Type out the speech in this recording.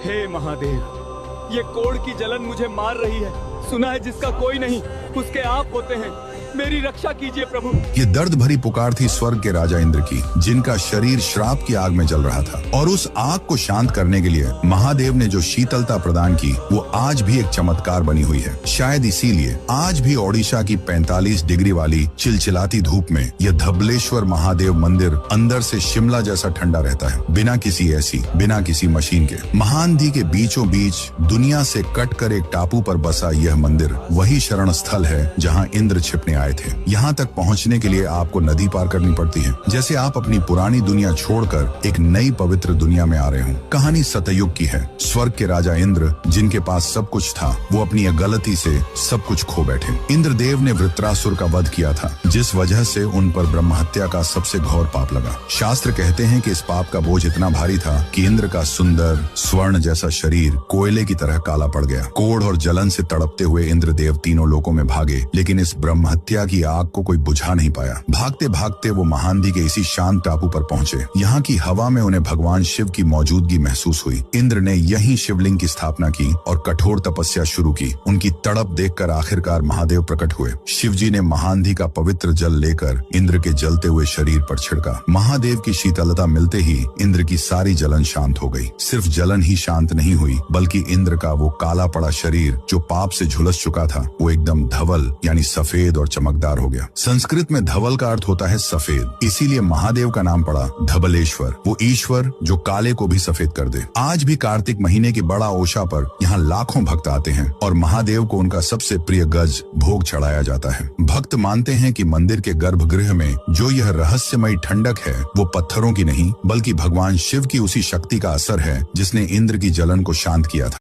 हे महादेव, ये कोढ़ की जलन मुझे मार रही है। सुना है जिसका कोई नहीं उसके आप होते हैं, मेरी रक्षा कीजिए प्रभु। ये दर्द भरी पुकार थी स्वर्ग के राजा इंद्र की, जिनका शरीर श्राप की आग में जल रहा था। और उस आग को शांत करने के लिए महादेव ने जो शीतलता प्रदान की वो आज भी एक चमत्कार बनी हुई है। शायद इसीलिए आज भी ओडिशा की 45 डिग्री वाली चिलचिलाती धूप में यह धबलेश्वर महादेव मंदिर अंदर से शिमला जैसा ठंडा रहता है, बिना किसी एसी, बिना किसी मशीन के। महानदी के बीचों बीच दुनिया से कट कर एक टापू पर बसा यह मंदिर वही शरण स्थल है जहाँ इंद्र छिपने आए थे। यहाँ तक पहुँचने के लिए आपको नदी पार करनी पड़ती है, जैसे आप अपनी पुरानी दुनिया छोड़कर एक नई पवित्र दुनिया में आ रहे हो। कहानी सतयुग की है। स्वर्ग के राजा इंद्र, जिनके पास सब कुछ था, वो अपनी गलती से सब कुछ खो बैठे। इंद्रदेव ने वृत्रासुर का वध किया था, जिस वजह से उन पर ब्रह्म हत्या का सबसे घोर पाप लगा। शास्त्र कहते हैं कि इस पाप का बोझ इतना भारी था कि इंद्र का सुंदर स्वर्ण जैसा शरीर कोयले की तरह काला पड़ गया। कोढ़ और जलन से तड़पते हुए इंद्रदेव तीनों लोकों में भागे, लेकिन इस ब्रह्म हत्या की आग को कोई बुझा नहीं पाया। भागते भागते वो महानदी के इसी शांत टापू पर पहुंचे। यहाँ की हवा में उन्हें भगवान शिव की मौजूदगी महसूस हुई। इंद्र ने यहीं शिवलिंग की स्थापना की और कठोर तपस्या शुरू की। उनकी तड़प देखकर आखिरकार महादेव प्रकट हुए। शिवजी ने महानदी का पवित्र जल लेकर इंद्र के जलते हुए शरीर पर छिड़का। महादेव की शीतलता मिलते ही इंद्र की सारी जलन शांत हो गई। सिर्फ जलन ही शांत नहीं हुई, बल्कि इंद्र का वो काला पड़ा शरीर जो पाप से झुलस चुका था, वो एकदम धवल यानी सफेद और चमकदार हो गया। संस्कृत में धवल का अर्थ होता है सफेद, इसीलिए महादेव का नाम पड़ा धबलेश्वर, वो ईश्वर जो काले को भी सफेद कर दे। आज भी कार्तिक महीने की बड़ा ओशा पर यहाँ लाखों भक्त आते हैं और महादेव को उनका सबसे प्रिय गज भोग चढ़ाया जाता है। भक्त मानते हैं कि मंदिर के गर्भगृह में जो यह रहस्यमयी ठंडक है वो पत्थरों की नहीं, बल्कि भगवान शिव की उसी शक्ति का असर है जिसने इंद्र की जलन को शांत किया था।